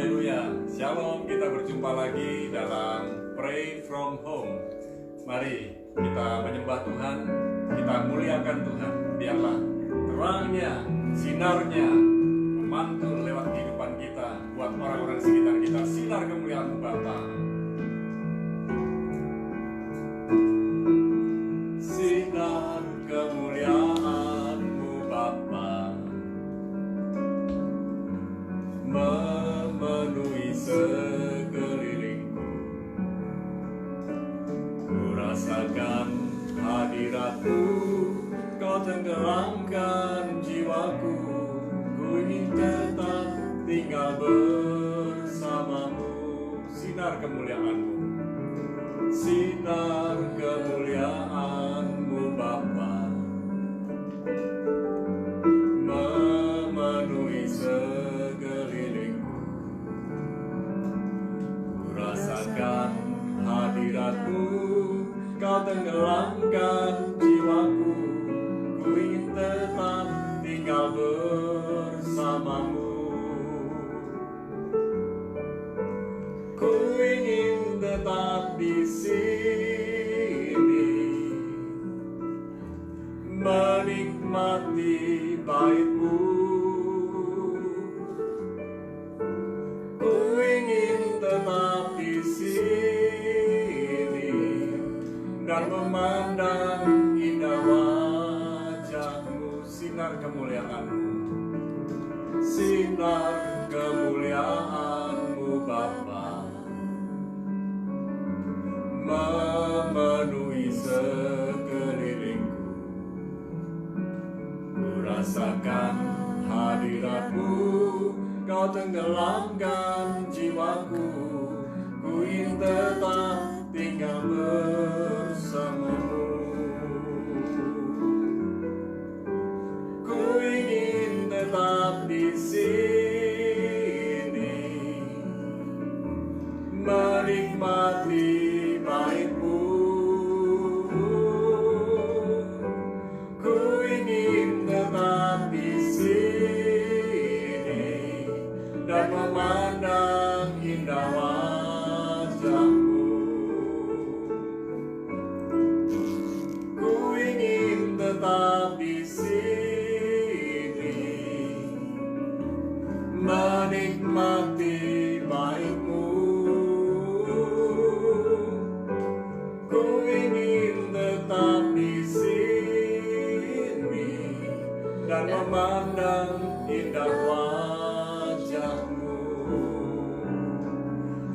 Haleluya, Shalom, kita berjumpa lagi dalam Pray From Home. Mari kita menyembah Tuhan, kita muliakan Tuhan. Biarlah terangnya, sinarnya memantul lewat kehidupan kita, buat orang-orang sekitar kita, sinar kemuliaan-Mu Bapa. Sinar kemuliaan-Mu Bapa memenuhi sekelilingku. Ku rasakan hadirat-Mu, Kau tenggelamkan jiwaku. Ku ingin tetap tinggal bersama-Mu. Sinar kemuliaan-Mu, sinar kemuliaan-Mu Bapa memenuhi sekelilingku. Ku rasakan hadirat-Mu, Kau tenggelamkan jiwaku. Ku ingin tetap tinggal bersama-Mu. Ku ingin tetap di sini, menikmati bait-Mu. Ku ingin tetap di sini dan memandang indah wajah-Mu. Sinar kemuliaan-Mu, sinar kemuliaan-Mu Bapa memenuhi sekelilingku. Ku rasakan hadirat-Mu, Kau tenggelamkan jiwaku. Ku ingin tetap tinggal bersama-Mu. Ku ingin tetap di sini, menikmati bait-Mu. Ku ingin tetap di sini dan memandang indah wajah-Mu. Ku ingin tetap di sini, menikmati bait-Mu. Ku ingin tetap di sini dan memandang indah wajah-Mu,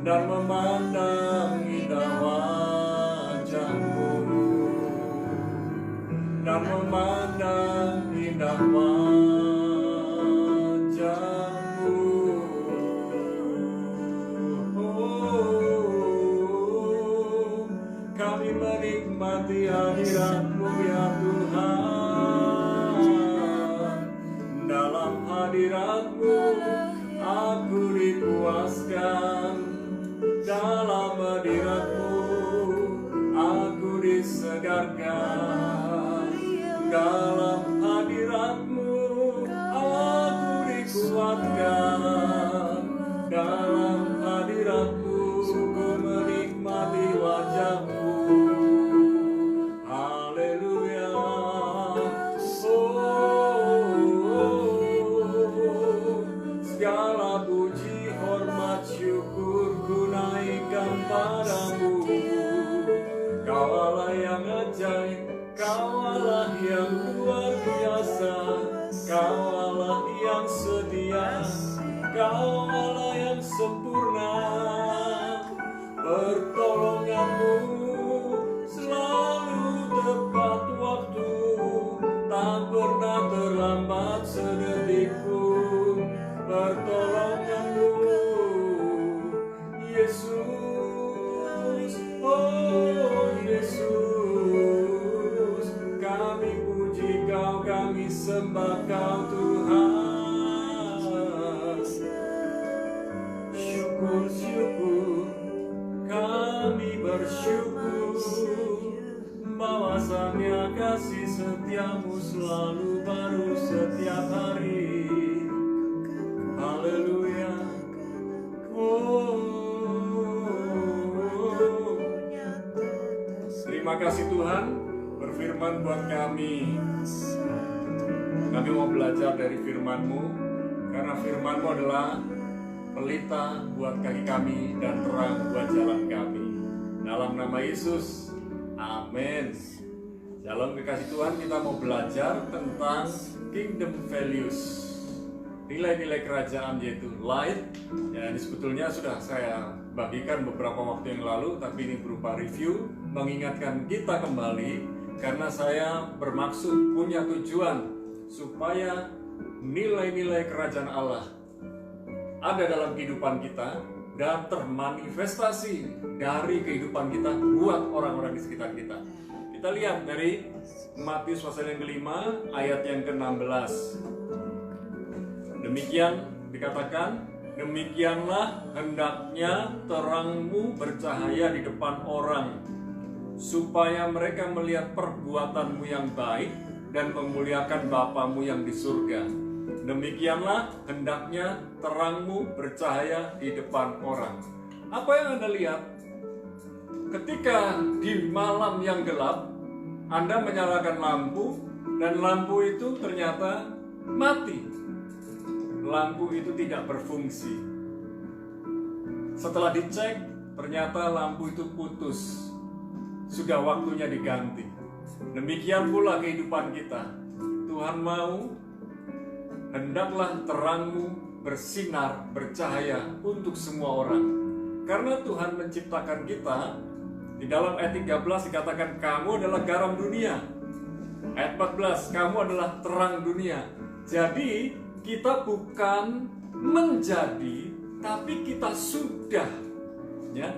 dan memandang indah wajah-Mu, dan memandang indah wajah-Mu. Oh, kami menikmati hadirat-Mu ya Tuhan. Dalam hadirat-Mu aku dipuaskan, dalam hadirat-Mu aku disegarkan, dalam hadirat-Mu aku dikuatkan, dalam hadirat-Mu ku menikmati wajah-Mu. Haleluya. Segala puji, hormat, syukur ku naikkan padamu. Kau Allah yang ajaib, Kau Allah yang luar biasa, Kau Allah yang setia, Kau Allah yang sempurna. Pertolongan-Mu selalu tepat waktu, tak pernah terlambat sedetik pun. Pertolongan-Mu Yesus, oh Yesus, kami puji Kau, kami sembah Kau Tuhan. Syukur-syukur kami bersyukur, bahwasannya kasih setia-Mu selalu baru setiap hari. Haleluya. Terima kasih Tuhan, berfirman buat kami. Kami mau belajar dari firman-Mu, karena firman-Mu adalah pelita buat kaki kami dan terang buat jalan kami. Dalam nama Yesus, amin. Dalam kekasih Tuhan, kita mau belajar tentang kingdom values, nilai-nilai kerajaan, yaitu light. Ya, ini sebetulnya sudah saya bagikan beberapa waktu yang lalu, tapi ini berupa review, mengingatkan kita kembali, karena saya bermaksud punya tujuan supaya nilai-nilai kerajaan Allah ada dalam kehidupan kita dan termanifestasi dari kehidupan kita buat orang-orang di sekitar kita. Kita lihat dari Matius pasal yang kelima ayat yang ke-16. Demikian dikatakan, demikianlah hendaknya terangmu bercahaya di depan orang, supaya mereka melihat perbuatanmu yang baik dan memuliakan Bapamu yang di surga. Demikianlah hendaknya terangmu bercahaya di depan orang. Apa yang Anda lihat? Ketika di malam yang gelap, Anda menyalakan lampu, dan lampu itu ternyata mati. Lampu itu tidak berfungsi. Setelah dicek, ternyata lampu itu putus. Sudah waktunya diganti. Demikian pula kehidupan kita. Tuhan mau, hendaklah terangmu bersinar, bercahaya untuk semua orang. Karena Tuhan menciptakan kita, di dalam ayat 13 dikatakan, kamu adalah garam dunia. Ayat 14, kamu adalah terang dunia. Jadi, kita bukan menjadi, tapi kita sudah. Ya,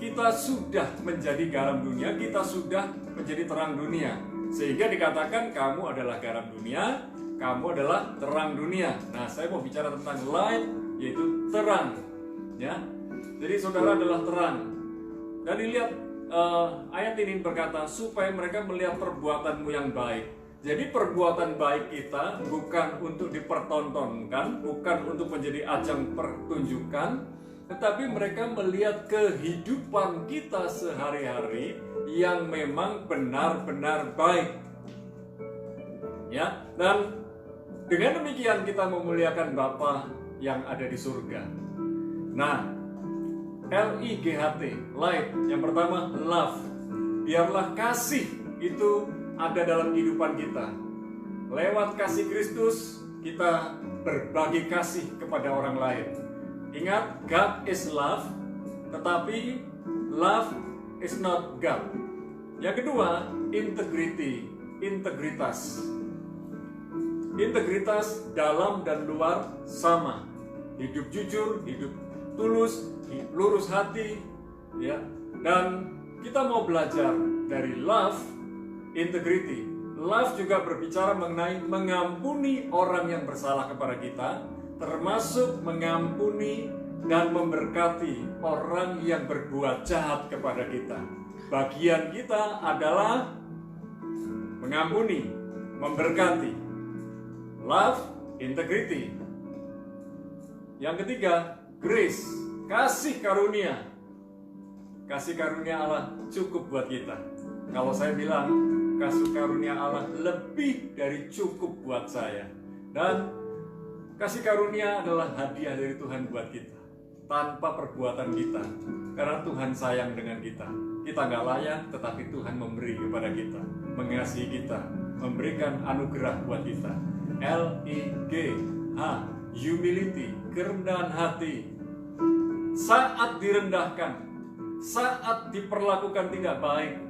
kita sudah menjadi garam dunia, kita sudah menjadi terang dunia. Sehingga dikatakan kamu adalah garam dunia, kamu adalah terang dunia. Nah, saya mau bicara tentang light, yaitu terang. Ya, jadi saudara adalah terang. Dan dilihat ayat ini berkata, supaya mereka melihat perbuatanmu yang baik. Jadi perbuatan baik kita bukan untuk dipertontonkan, bukan untuk menjadi ajang pertunjukan, tetapi mereka melihat kehidupan kita sehari-hari yang memang benar-benar baik. Ya, dan dengan demikian kita memuliakan Bapa yang ada di surga. Nah, LIGHT, light, yang pertama love. Biarlah kasih itu ada dalam kehidupan kita. Lewat kasih Kristus, kita berbagi kasih kepada orang lain. Ingat, God is love, tetapi love is not God. Yang kedua, integrity, integritas. Integritas dalam dan luar sama. Hidup jujur, hidup tulus, lurus hati, ya. Dan kita mau belajar dari love, integrity. Love juga berbicara mengenai mengampuni orang yang bersalah kepada kita, termasuk mengampuni dan memberkati orang yang berbuat jahat kepada kita. Bagian kita adalah mengampuni, memberkati. Love, integrity. Yang ketiga, grace, kasih karunia. Kasih karunia Allah cukup buat kita. Kalau saya bilang, kasih karunia Allah lebih dari cukup buat saya. Dan kasih karunia adalah hadiah dari Tuhan buat kita, tanpa perbuatan kita. Karena Tuhan sayang dengan kita. Kita nggak layak, tetapi Tuhan memberi kepada kita, mengasihi kita, memberikan anugerah buat kita. LIGH, humility, kerendahan hati. Saat direndahkan, saat diperlakukan tidak baik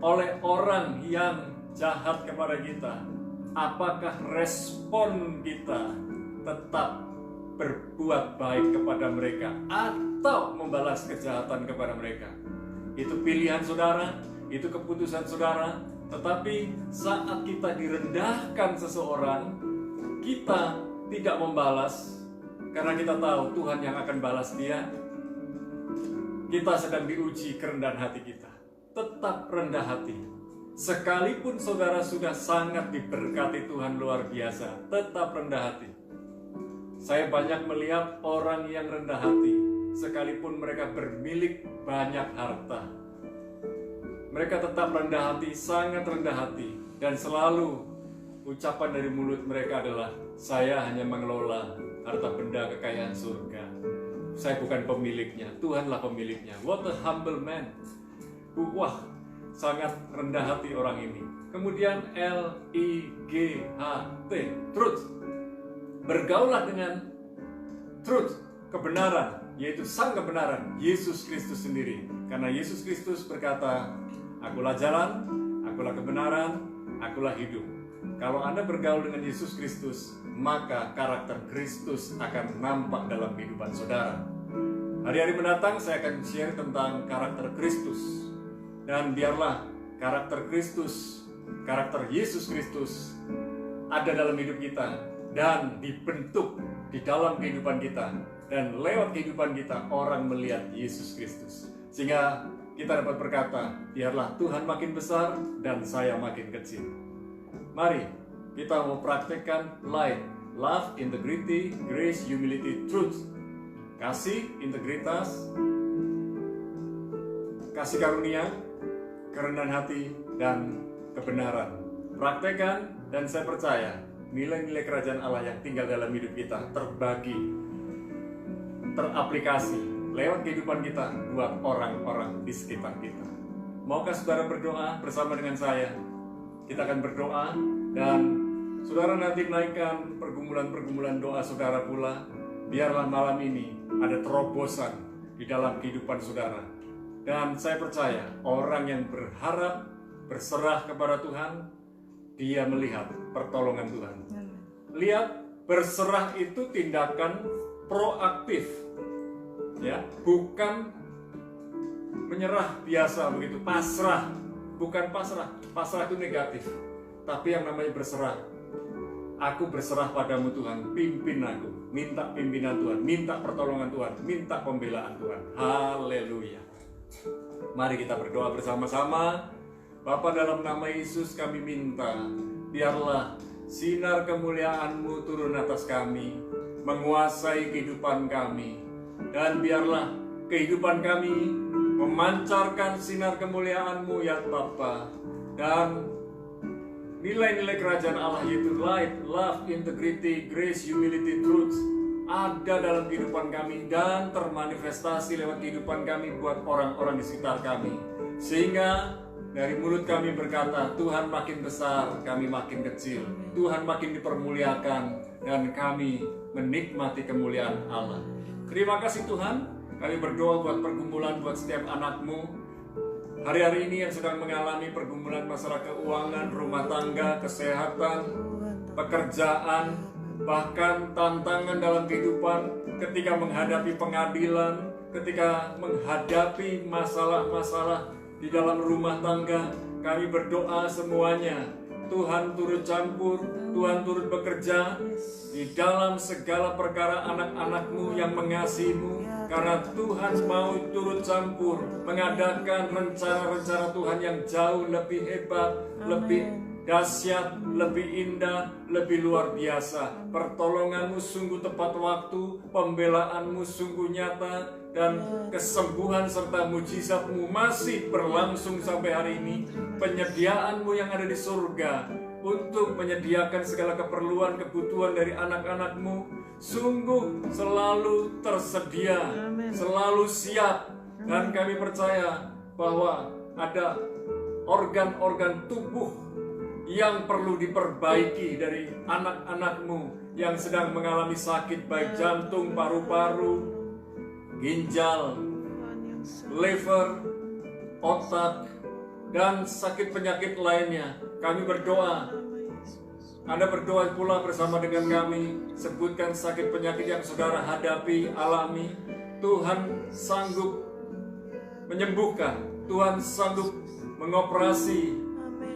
oleh orang yang jahat kepada kita, apakah respon kita tetap berbuat baik kepada mereka atau membalas kejahatan kepada mereka? Itu pilihan saudara, itu keputusan saudara. Tetapi saat kita direndahkan seseorang, kita tidak membalas karena kita tahu Tuhan yang akan balas dia. Kita sedang diuji kerendahan hati kita. Tetap rendah hati. Sekalipun saudara sudah sangat diberkati Tuhan luar biasa, tetap rendah hati. Saya banyak melihat orang yang rendah hati, sekalipun mereka bermilik banyak harta. Mereka tetap rendah hati, sangat rendah hati. Dan selalu ucapan dari mulut mereka adalah, saya hanya mengelola harta benda kekayaan surga. Saya bukan pemiliknya, Tuhanlah pemiliknya. What a humble man. Wah, sangat rendah hati orang ini. Kemudian L-I-G-H-T, truth. Bergaulah dengan truth, kebenaran, yaitu sang kebenaran, Yesus Kristus sendiri. Karena Yesus Kristus berkata, akulah jalan, akulah kebenaran, akulah hidup. Kalau Anda bergaul dengan Yesus Kristus, maka karakter Kristus akan nampak dalam kehidupan saudara. Hari-hari mendatang saya akan share tentang karakter Kristus. Dan biarlah karakter Kristus, karakter Yesus Kristus ada dalam hidup kita dan dibentuk di dalam kehidupan kita. Dan lewat kehidupan kita orang melihat Yesus Kristus. Sehingga kita dapat berkata, biarlah Tuhan makin besar dan saya makin kecil. Mari kita mau praktekkan light, love, integrity, grace, humility, truth. Kasih, integritas, kasih karunia, kerendahan hati, dan kebenaran. Praktekkan dan saya percaya nilai-nilai kerajaan Allah yang tinggal dalam hidup kita terbagi, teraplikasi lewat kehidupan kita buat orang-orang di sekitar kita. Maukah saudara berdoa bersama dengan saya? Kita akan berdoa dan saudara nanti naikkan pergumulan-pergumulan doa saudara pula. Biarlah malam ini ada terobosan di dalam kehidupan saudara. Dan saya percaya orang yang berharap berserah kepada Tuhan, dia melihat pertolongan Tuhan. Lihat, berserah itu tindakan proaktif, ya, bukan menyerah biasa begitu, pasrah, bukan pasrah. Pasrah itu negatif, tapi yang namanya berserah. Aku berserah padamu Tuhan, pimpin aku, minta pimpinan Tuhan, minta pertolongan Tuhan, minta pembelaan Tuhan. Haleluya. Mari kita berdoa bersama-sama. Bapa, dalam nama Yesus kami minta, biarlah sinar kemuliaan-Mu turun atas kami, menguasai kehidupan kami, dan biarlah kehidupan kami memancarkan sinar kemuliaan-Mu ya Bapa. Dan nilai-nilai kerajaan Allah yaitu light, love, integrity, grace, humility, truth ada dalam kehidupan kami dan termanifestasi lewat kehidupan kami buat orang-orang di sekitar kami. Sehingga dari mulut kami berkata, Tuhan makin besar, kami makin kecil. Tuhan makin dipermuliakan dan kami menikmati kemuliaan Allah. Terima kasih Tuhan, kami berdoa buat pergumulan buat setiap anak-Mu hari-hari ini yang sedang mengalami pergumulan masalah keuangan, rumah tangga, kesehatan, pekerjaan, bahkan tantangan dalam kehidupan ketika menghadapi pengadilan, ketika menghadapi masalah-masalah di dalam rumah tangga. Kami berdoa semuanya Tuhan turut campur, Tuhan turut bekerja di dalam segala perkara anak-anak-Mu yang mengasihi-Mu. Karena Tuhan mau turut campur, mengadakan rencana-rencana Tuhan yang jauh lebih hebat, lebih dahsyat, lebih indah, lebih luar biasa. Pertolongan-Mu sungguh tepat waktu, pembelaan-Mu sungguh nyata, dan kesembuhan serta mujizat-Mu masih berlangsung sampai hari ini. Penyediaan-Mu yang ada di surga untuk menyediakan segala keperluan, kebutuhan dari anak-anak-Mu sungguh selalu tersedia, selalu siap. Dan kami percaya bahwa ada organ-organ tubuh yang perlu diperbaiki dari anak-anak-Mu yang sedang mengalami sakit, baik jantung, paru-paru, ginjal, liver, otak, dan sakit penyakit lainnya. Kami berdoa, Anda berdoa pula bersama dengan kami. Sebutkan sakit penyakit yang saudara hadapi, alami. Tuhan sanggup menyembuhkan, Tuhan sanggup mengoperasi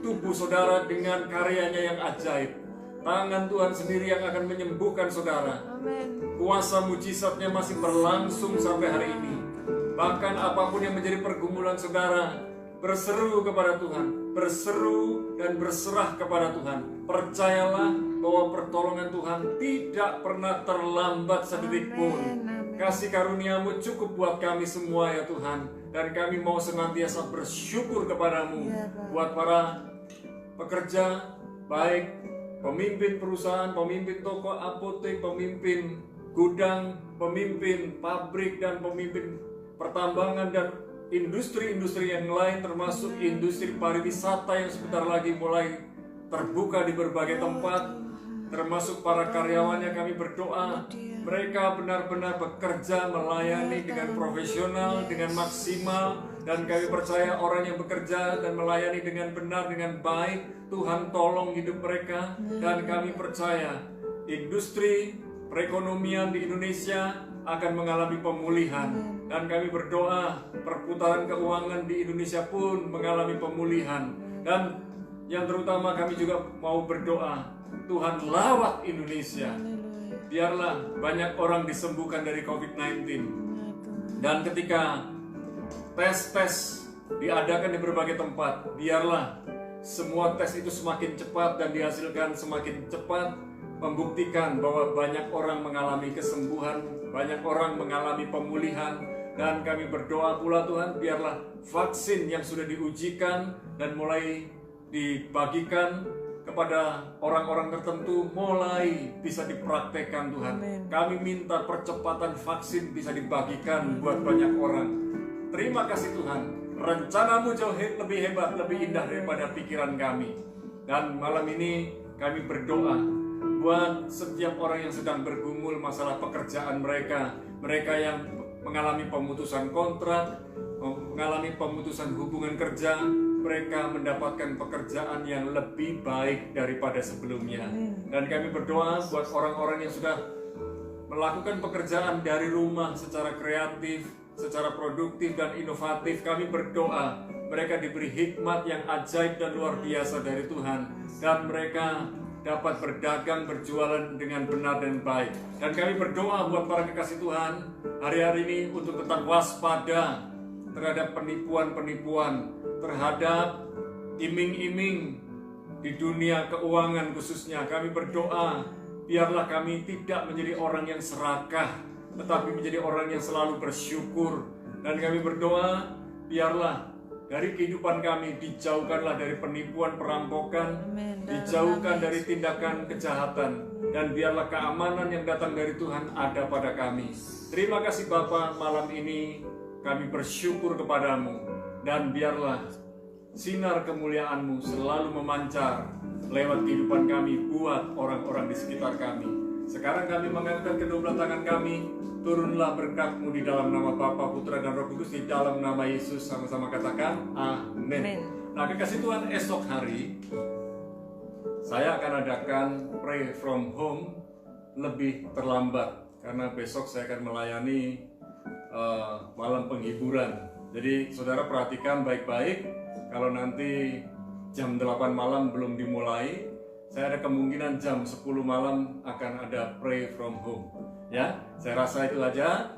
tubuh saudara dengan karyanya yang ajaib. Tangan Tuhan sendiri yang akan menyembuhkan saudara. Kuasa mujizatnya masih berlangsung sampai hari ini. Bahkan apapun yang menjadi pergumulan saudara, berseru kepada Tuhan, berseru dan berserah kepada Tuhan. Percayalah bahwa pertolongan Tuhan tidak pernah terlambat sedetik pun. Kasih karunia-Mu cukup buat kami semua ya Tuhan. dan kami mau senantiasa bersyukur kepadamu Ya, Pak. buat para pekerja, baik pemimpin perusahaan, pemimpin toko apotek, pemimpin gudang, pemimpin pabrik, dan pemimpin pertambangan dan industri-industri yang lain, termasuk industri pariwisata yang sebentar lagi mulai terbuka di berbagai tempat, termasuk para karyawannya. Kami berdoa mereka benar-benar bekerja melayani dengan profesional, dengan maksimal, dan kami percaya orang yang bekerja dan melayani dengan benar, dengan baik, Tuhan tolong hidup mereka. Dan kami percaya industri perekonomian di Indonesia akan mengalami pemulihan, dan kami berdoa perputaran keuangan di Indonesia pun mengalami pemulihan. Dan yang terutama kami juga mau berdoa, Tuhan lawat Indonesia, biarlah banyak orang disembuhkan dari COVID-19. Dan ketika tes-tes diadakan di berbagai tempat, biarlah semua tes itu semakin cepat dan dihasilkan semakin cepat, membuktikan bahwa banyak orang mengalami kesembuhan, banyak orang mengalami pemulihan. Dan kami berdoa pula Tuhan, biarlah vaksin yang sudah diujikan dan mulai dibagikan kepada orang-orang tertentu mulai bisa dipraktekkan Tuhan. Kami minta percepatan vaksin bisa dibagikan buat banyak orang. Terima kasih Tuhan, rencanamu jauh lebih hebat, lebih indah daripada pikiran kami. Dan malam ini kami berdoa buat setiap orang yang sedang bergumul masalah pekerjaan mereka, mereka yang mengalami pemutusan kontrak, mengalami pemutusan hubungan kerja, mereka mendapatkan pekerjaan yang lebih baik daripada sebelumnya. Dan kami berdoa buat orang-orang yang sudah melakukan pekerjaan dari rumah secara kreatif, secara produktif dan inovatif. Kami berdoa mereka diberi hikmat yang ajaib dan luar biasa dari Tuhan, dan mereka dapat berdagang, berjualan dengan benar dan baik. Dan kami berdoa buat para kekasih Tuhan hari-hari ini untuk tetap waspada terhadap penipuan-penipuan, terhadap iming-iming di dunia keuangan khususnya. Kami berdoa biarlah kami tidak menjadi orang yang serakah, tetapi menjadi orang yang selalu bersyukur. Dan kami berdoa biarlah dari kehidupan kami dijauhkanlah dari penipuan, perampokan, dijauhkan dari tindakan kejahatan, dan biarlah keamanan yang datang dari Tuhan ada pada kami. Terima kasih Bapa, malam ini kami bersyukur kepadamu, dan biarlah sinar kemuliaan-Mu selalu memancar lewat kehidupan kami buat orang-orang di sekitar kami. Sekarang kami mengangkat kedua belah tangan kami, turunlah berkat-Mu di dalam nama Bapa, Putra, dan Roh Kudus, di dalam nama Yesus. Sama-sama katakan amin. Nah kekasih Tuhan, esok hari saya akan adakan Pray From Home lebih terlambat, karena besok saya akan melayani malam penghiburan. Jadi saudara perhatikan baik-baik, kalau nanti jam 8 malam belum dimulai, saya ada kemungkinan jam 10 malam akan ada Pray From Home. Ya, saya rasa itu aja.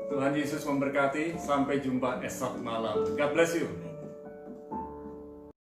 Tuhan Yesus memberkati. Sampai jumpa esok malam. God bless you.